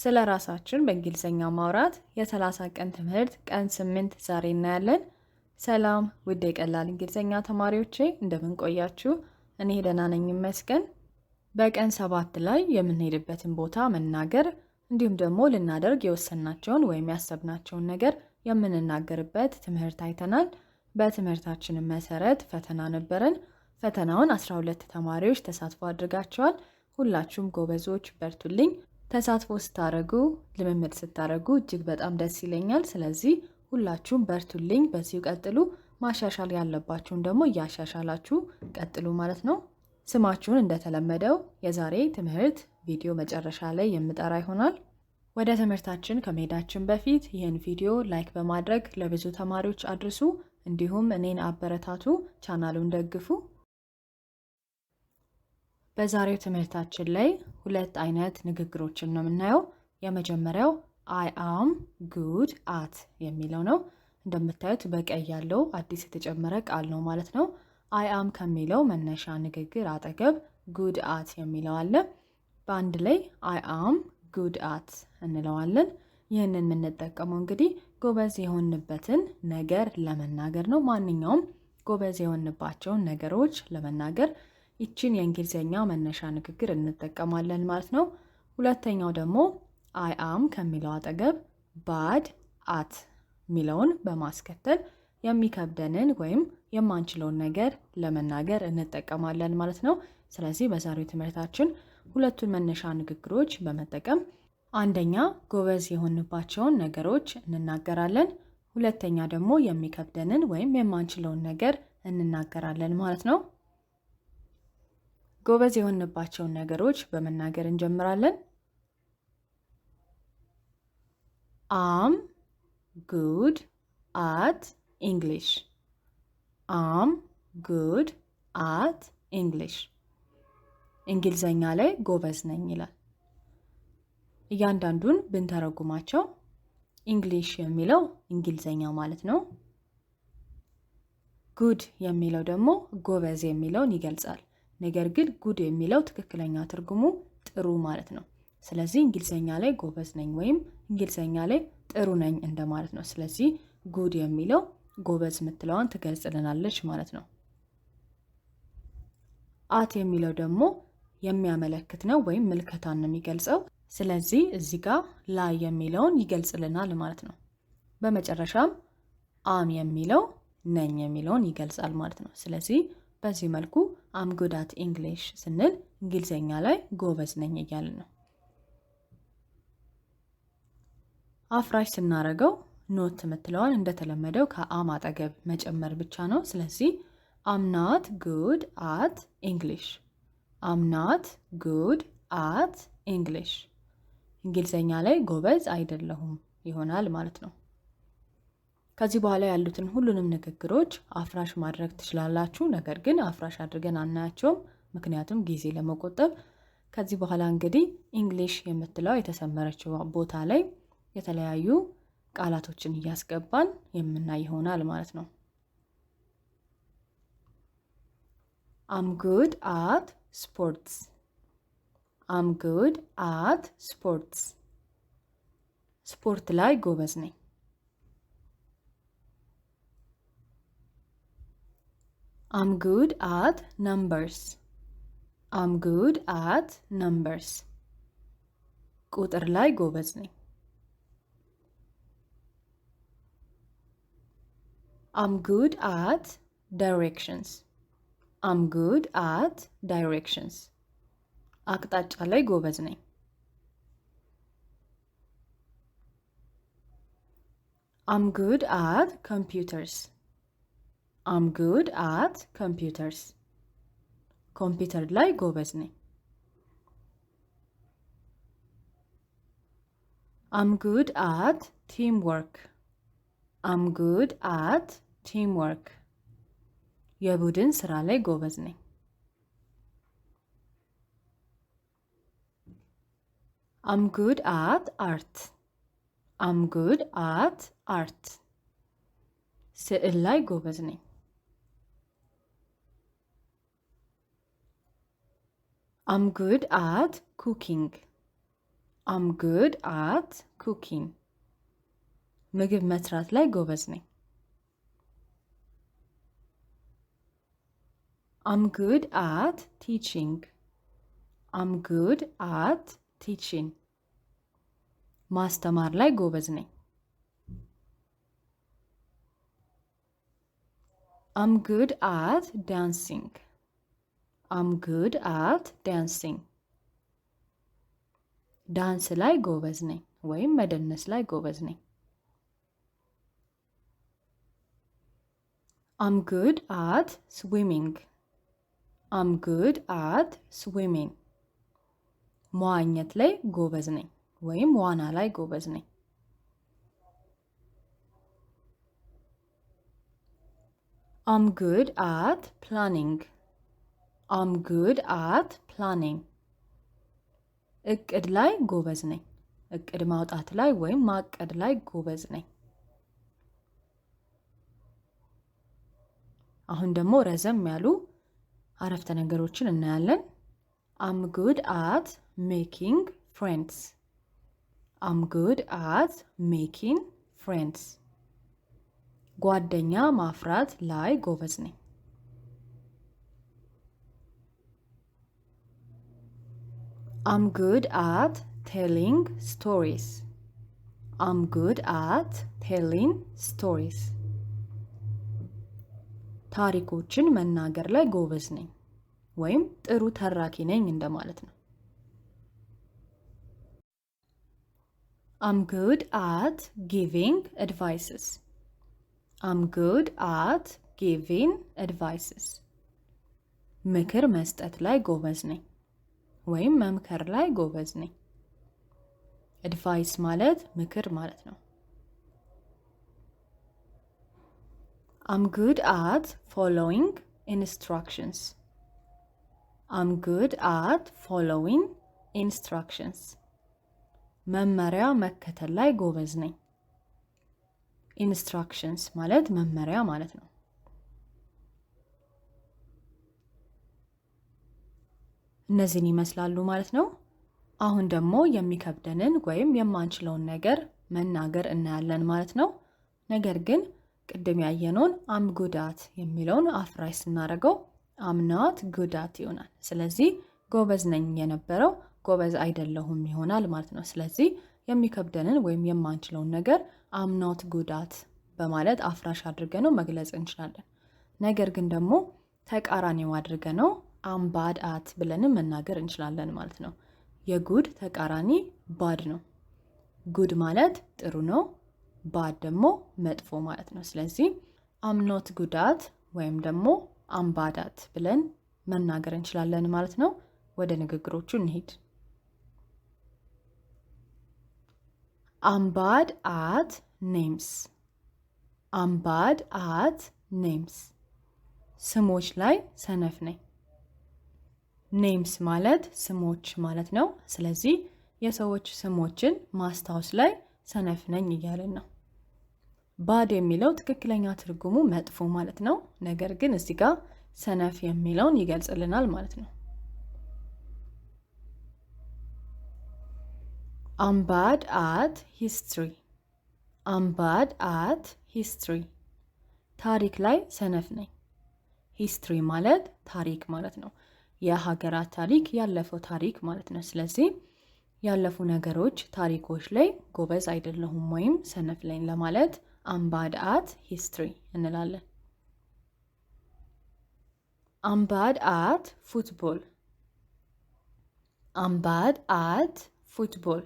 ስለ ራሳችን በእንግሊዘኛ ማውራት የ30 ቀን ትምህርት ቀን 8 ዛሬ እናያለን። ሰላም ውድ የቀላል እንግሊዘኛ ተማሪዎቼ እንደምን ቆያችሁ? እኔ ደህና ነኝ ይመስገን። በቀን 7 ላይ የምንሄድበትን ቦታ መናገር እንዲሁም ደግሞ ልናደርግ የወሰናቸውን ወይም ያሰብናቸውን ነገር የምንናገርበት ትምህርት አይተናል። በትምህርታችን መሰረት ፈተና ነበረን። ፈተናውን 12 ተማሪዎች ተሳትፎ አድርጋቸዋል። ሁላችሁም ጎበዞች በርቱልኝ። ተሳትፎ ስታረጉ ልምምድ ስታረጉ እጅግ በጣም ደስ ይለኛል። ስለዚህ ሁላችሁም በርቱልኝ፣ በዚሁ ቀጥሉ። ማሻሻል ያለባችሁን ደግሞ እያሻሻላችሁ ቀጥሉ ማለት ነው። ስማችሁን እንደተለመደው የዛሬ ትምህርት ቪዲዮ መጨረሻ ላይ የምጠራ ይሆናል። ወደ ትምህርታችን ከመሄዳችን በፊት ይህን ቪዲዮ ላይክ በማድረግ ለብዙ ተማሪዎች አድርሱ። እንዲሁም እኔን አበረታቱ፣ ቻናሉን ደግፉ። በዛሬው ትምህርታችን ላይ ሁለት አይነት ንግግሮችን ነው የምናየው። የመጀመሪያው I am good at የሚለው ነው። እንደምታዩት በቀይ ያለው አዲስ የተጨመረ ቃል ነው ማለት ነው። I am ከሚለው መነሻ ንግግር አጠገብ good at የሚለው አለ። በአንድ ላይ I am good at እንለዋለን። ይህንን የምንጠቀመው እንግዲህ ጎበዝ የሆንበትን ነገር ለመናገር ነው። ማንኛውም ጎበዝ የሆንባቸውን ነገሮች ለመናገር ይችን የእንግሊዘኛ መነሻ ንግግር እንጠቀማለን ማለት ነው። ሁለተኛው ደግሞ I am ከሚለው አጠገብ bad at ሚለውን በማስከተል የሚከብደንን ወይም የማንችለውን ነገር ለመናገር እንጠቀማለን ማለት ነው። ስለዚህ በዛሬው ትምህርታችን ሁለቱን መነሻ ንግግሮች በመጠቀም አንደኛ ጎበዝ የሆንባቸውን ነገሮች እንናገራለን፣ ሁለተኛ ደግሞ የሚከብደንን ወይም የማንችለውን ነገር እንናገራለን ማለት ነው። ጎበዝ የሆንባቸውን ነገሮች በመናገር እንጀምራለን። I'm good at English. I'm good at English. እንግሊዘኛ ላይ ጎበዝ ነኝ ይላል። እያንዳንዱን ብንተረጉማቸው እንግሊሽ የሚለው እንግሊዘኛ ማለት ነው። ጉድ የሚለው ደግሞ ጎበዝ የሚለውን ይገልጻል። ነገር ግን ጉድ የሚለው ትክክለኛ ትርጉሙ ጥሩ ማለት ነው። ስለዚህ እንግሊዘኛ ላይ ጎበዝ ነኝ ወይም እንግሊዘኛ ላይ ጥሩ ነኝ እንደማለት ነው። ስለዚህ ጉድ የሚለው ጎበዝ የምትለዋን ትገልጽልናለች ማለት ነው። አት የሚለው ደግሞ የሚያመለክት ነው ወይም ምልከታን ነው የሚገልጸው። ስለዚህ እዚህ ጋር ላይ የሚለውን ይገልጽልናል ማለት ነው። በመጨረሻም አም የሚለው ነኝ የሚለውን ይገልጻል ማለት ነው። ስለዚህ በዚህ መልኩ አም ጉድ አት ኢንግሊሽ ስንል እንግሊዘኛ ላይ ጎበዝ ነኝ እያልን ነው። አፍራሽ ስናረገው ኖት የምትለዋን እንደተለመደው ከአም አጠገብ መጨመር ብቻ ነው። ስለዚህ አም ናት ጉድ አት ኢንግሊሽ፣ አም ናት ጉድ አት ኢንግሊሽ፣ እንግሊዘኛ ላይ ጎበዝ አይደለሁም ይሆናል ማለት ነው። ከዚህ በኋላ ያሉትን ሁሉንም ንግግሮች አፍራሽ ማድረግ ትችላላችሁ። ነገር ግን አፍራሽ አድርገን አናያቸውም፣ ምክንያቱም ጊዜ ለመቆጠብ። ከዚህ በኋላ እንግዲህ ኢንግሊሽ የምትለው የተሰመረችው ቦታ ላይ የተለያዩ ቃላቶችን እያስገባን የምናይ ይሆናል ማለት ነው። I'm good at sports. I'm good at sports. ስፖርት ላይ ጎበዝ ነኝ። I'm good at numbers. I'm good at numbers. ቁጥር ላይ ጎበዝ ነኝ። I'm good at directions. I'm good at directions. አቅጣጫ ላይ ጎበዝ ነኝ። I'm good at computers. I'm good at computers. ኮምፒውተር ላይ ጎበዝ ነኝ። I'm good at teamwork. I'm good at teamwork. የቡድን ስራ ላይ ጎበዝ ነኝ። I'm good at art. I'm good at art. ስዕል ላይ ጎበዝ ነኝ። I'm good at cooking. I'm good at cooking. ምግብ መስራት ላይ ጎበዝ ነኝ። I'm good at teaching. I'm good at teaching. ማስተማር ላይ ጎበዝ ነኝ። I'm good at dancing. I'm good at dancing. ዳንስ ላይ ጎበዝ ነኝ ወይም መደነስ ላይ ጎበዝ ነኝ። I'm good at swimming. I'm good at swimming. መዋኘት ላይ ጎበዝ ነኝ ወይም ዋና ላይ ጎበዝ ነኝ። I'm good at planning. I'm good at planning. እቅድ ላይ ጎበዝ ነኝ። እቅድ ማውጣት ላይ ወይም ማቀድ ላይ ጎበዝ ነኝ። አሁን ደግሞ ረዘም ያሉ አረፍተ ነገሮችን እናያለን። I'm good at making friends. I'm good at making friends. ጓደኛ ማፍራት ላይ ጎበዝ ነኝ። I'm good at telling stories. I'm good at telling stories. ታሪኮችን መናገር ላይ ጎበዝ ነኝ ወይም ጥሩ ተራኪ ነኝ እንደማለት ነው። I'm good at giving advices. I'm good at giving advices. ምክር መስጠት ላይ ጎበዝ ነኝ ወይም መምከር ላይ ጎበዝ ነኝ። advice ማለት ምክር ማለት ነው። I'm good at following instructions. I'm good at following instructions. መመሪያ መከተል ላይ ጎበዝ ነኝ። instructions ማለት መመሪያ ማለት ነው። እነዚህን ይመስላሉ ማለት ነው። አሁን ደግሞ የሚከብደንን ወይም የማንችለውን ነገር መናገር እናያለን ማለት ነው። ነገር ግን ቅድም ያየነውን am good at የሚለውን አፍራሽ ስናደርገው am not good at ይሆናል። ስለዚህ ጎበዝ ነኝ የነበረው ጎበዝ አይደለሁም ይሆናል ማለት ነው። ስለዚህ የሚከብደንን ወይም የማንችለውን ነገር am not good at በማለት አፍራሽ አድርገነው መግለጽ እንችላለን። ነገር ግን ደግሞ ተቃራኒው አድርገነው am bad at ብለንም መናገር እንችላለን ማለት ነው። የጉድ ተቃራኒ ባድ ነው። ጉድ ማለት ጥሩ ነው፣ ባድ ደግሞ መጥፎ ማለት ነው። ስለዚህ am not good at ወይም ደግሞ am bad at ብለን መናገር እንችላለን ማለት ነው። ወደ ንግግሮቹ እንሂድ። I'm bad at names. I'm bad at names. ስሞች ላይ ሰነፍ ነኝ። ኔምስ ማለት ስሞች ማለት ነው። ስለዚህ የሰዎች ስሞችን ማስታወስ ላይ ሰነፍ ነኝ እያለን ነው። ባድ የሚለው ትክክለኛ ትርጉሙ መጥፎ ማለት ነው። ነገር ግን እዚህ ጋር ሰነፍ የሚለውን ይገልጽልናል ማለት ነው። I'm bad at history. I'm bad at history. ታሪክ ላይ ሰነፍ ነኝ። ሂስትሪ ማለት ታሪክ ማለት ነው። የሀገራት ታሪክ ያለፈው ታሪክ ማለት ነው። ስለዚህ ያለፉ ነገሮች ታሪኮች ላይ ጎበዝ አይደለሁም ወይም ሰነፍ ነኝ ለማለት I'm bad at history እንላለን። I'm bad at football. I'm bad at football.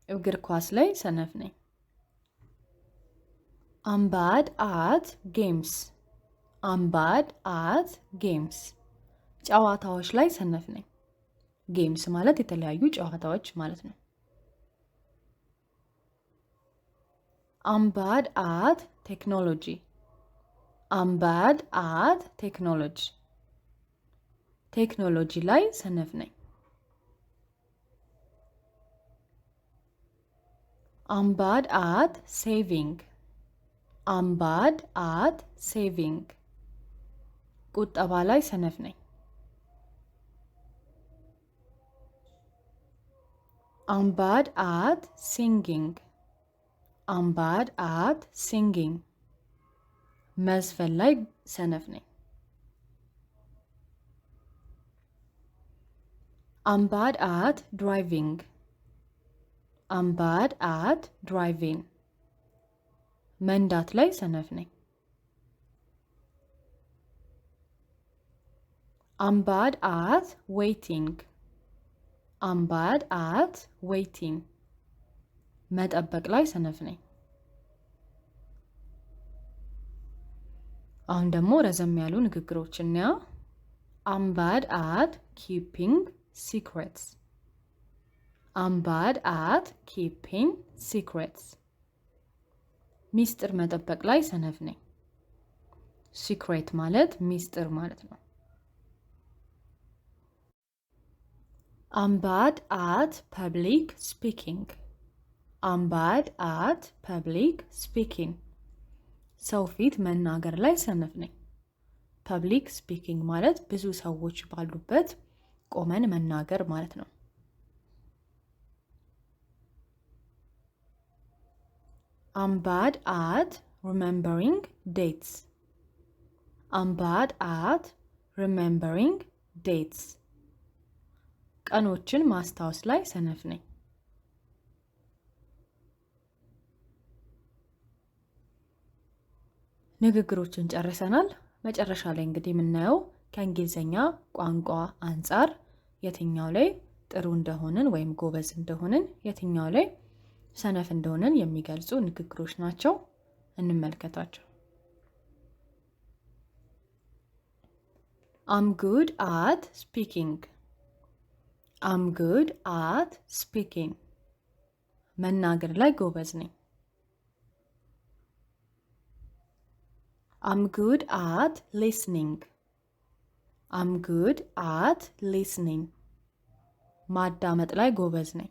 እግር ኳስ ላይ ሰነፍ ነኝ። I'm bad at games. I'm bad at games. ጨዋታዎች ላይ ሰነፍ ነኝ። ጌምስ ማለት የተለያዩ ጨዋታዎች ማለት ነው። I'm bad at technology. I'm bad at technology. ቴክኖሎጂ ላይ ሰነፍ ነኝ። I'm bad at saving. I'm bad at saving. ቁጠባ ላይ ሰነፍ ነኝ። I'm bad at singing. I'm bad at singing. መዝፈን ላይ ሰነፍ ነኝ። I'm bad at driving. I'm bad at driving. መንዳት ላይ ሰነፍ ነኝ። I'm bad at waiting. I'm bad at waiting. መጠበቅ ላይ ሰነፍ ነኝ። አሁን ደግሞ ረዘም ያሉ ንግግሮችን እንያ። I'm bad at keeping secrets. I'm bad at keeping secrets. ሚስጥር መጠበቅ ላይ ሰነፍ ነኝ። secret ማለት ሚስጥር ማለት ነው። I'm bad at public speaking. I'm bad at public speaking. ሰው ፊት መናገር ላይ ሰነፍ ነኝ። ፐብሊክ ስፒኪንግ ማለት ብዙ ሰዎች ባሉበት ቆመን መናገር ማለት ነው። I'm bad at remembering dates. I'm bad at remembering dates. ቀኖችን ማስታወስ ላይ ሰነፍ ነኝ። ንግግሮችን ጨርሰናል። መጨረሻ ላይ እንግዲህ የምናየው ከእንግሊዘኛ ቋንቋ አንጻር የትኛው ላይ ጥሩ እንደሆንን ወይም ጎበዝ እንደሆንን የትኛው ላይ ሰነፍ እንደሆንን የሚገልጹ ንግግሮች ናቸው። እንመልከታቸው። I'm good at speaking. I'm good at speaking. መናገር ላይ ጎበዝ ነኝ። I'm good at listening. I'm good at listening. ማዳመጥ ላይ ጎበዝ ነኝ።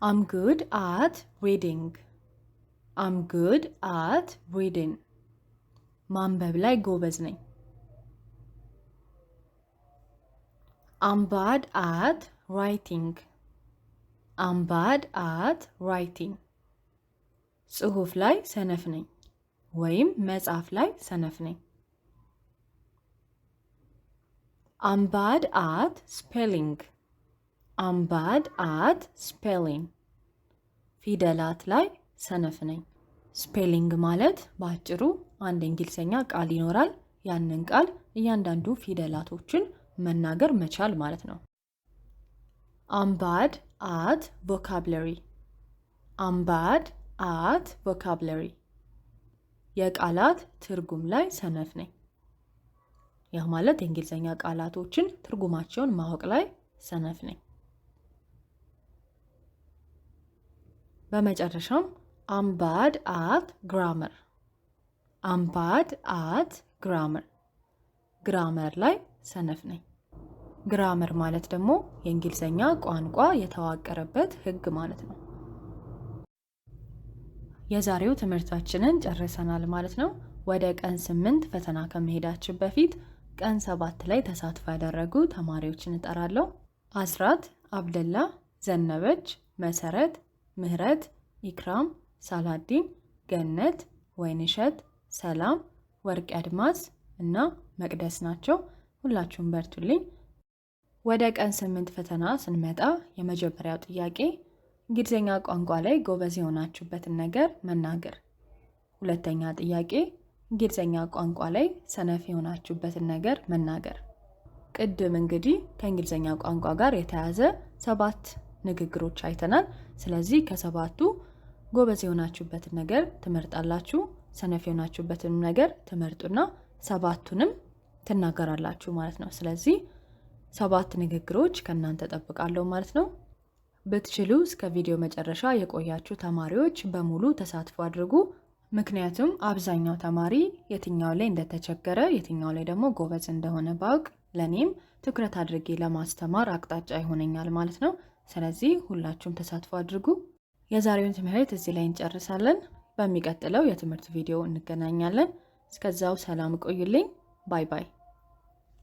I'm good at reading. I'm good at reading. ማንበብ ላይ ጎበዝ ነኝ። I'm bad at writing. I'm bad at writing. ጽሁፍ ላይ ሰነፍ ነኝ ወይም መጻፍ ላይ ሰነፍ ነኝ። I'm bad at spelling. I'm bad at spelling. ፊደላት ላይ ሰነፍ ነኝ። ስፔሊንግ ማለት በአጭሩ አንድ እንግሊዘኛ ቃል ይኖራል። ያንን ቃል እያንዳንዱ ፊደላቶችን መናገር መቻል ማለት ነው። I'm bad at vocabulary. I'm bad at vocabulary. የቃላት ትርጉም ላይ ሰነፍ ነኝ። ይህ ማለት የእንግሊዘኛ ቃላቶችን ትርጉማቸውን ማወቅ ላይ ሰነፍ ነኝ። በመጨረሻም I'm bad at grammar. I'm bad at grammar. ግራመር ላይ ሰነፍ ነኝ። ግራመር ማለት ደግሞ የእንግሊዘኛ ቋንቋ የተዋቀረበት ሕግ ማለት ነው። የዛሬው ትምህርታችንን ጨርሰናል ማለት ነው። ወደ ቀን 8 ፈተና ከመሄዳችን በፊት ቀን 7 ላይ ተሳትፎ ያደረጉ ተማሪዎችን እጠራለሁ። አስራት፣ አብደላ፣ ዘነበች፣ መሰረት፣ ምህረት፣ ኢክራም፣ ሳላዲን፣ ገነት፣ ወይንሸት፣ ሰላም፣ ወርቅ አድማስ እና መቅደስ ናቸው። ሁላችሁም በርቱልኝ። ወደ ቀን 8 ፈተና ስንመጣ የመጀመሪያው ጥያቄ እንግሊዘኛ ቋንቋ ላይ ጎበዝ የሆናችሁበትን ነገር መናገር። ሁለተኛ ጥያቄ እንግሊዘኛ ቋንቋ ላይ ሰነፍ የሆናችሁበትን ነገር መናገር። ቅድም እንግዲህ ከእንግሊዘኛ ቋንቋ ጋር የተያዘ 7 ንግግሮች አይተናል። ስለዚህ ከሰባቱ ጎበዝ የሆናችሁበትን ነገር ትመርጣላችሁ፣ ሰነፍ የሆናችሁበትን ነገር ትመርጡና 7ቱንም ትናገራላችሁ ማለት ነው። ስለዚህ 7 ንግግሮች ከእናንተ ጠብቃለሁ ማለት ነው። ብትችሉ እስከ ቪዲዮ መጨረሻ የቆያችሁ ተማሪዎች በሙሉ ተሳትፎ አድርጉ። ምክንያቱም አብዛኛው ተማሪ የትኛው ላይ እንደተቸገረ የትኛው ላይ ደግሞ ጎበዝ እንደሆነ ባውቅ ለኔም ትኩረት አድርጌ ለማስተማር አቅጣጫ ይሆነኛል ማለት ነው። ስለዚህ ሁላችሁም ተሳትፎ አድርጉ። የዛሬውን ትምህርት እዚህ ላይ እንጨርሳለን። በሚቀጥለው የትምህርት ቪዲዮ እንገናኛለን። እስከዛው ሰላም ቆዩልኝ። ባይ ባይ።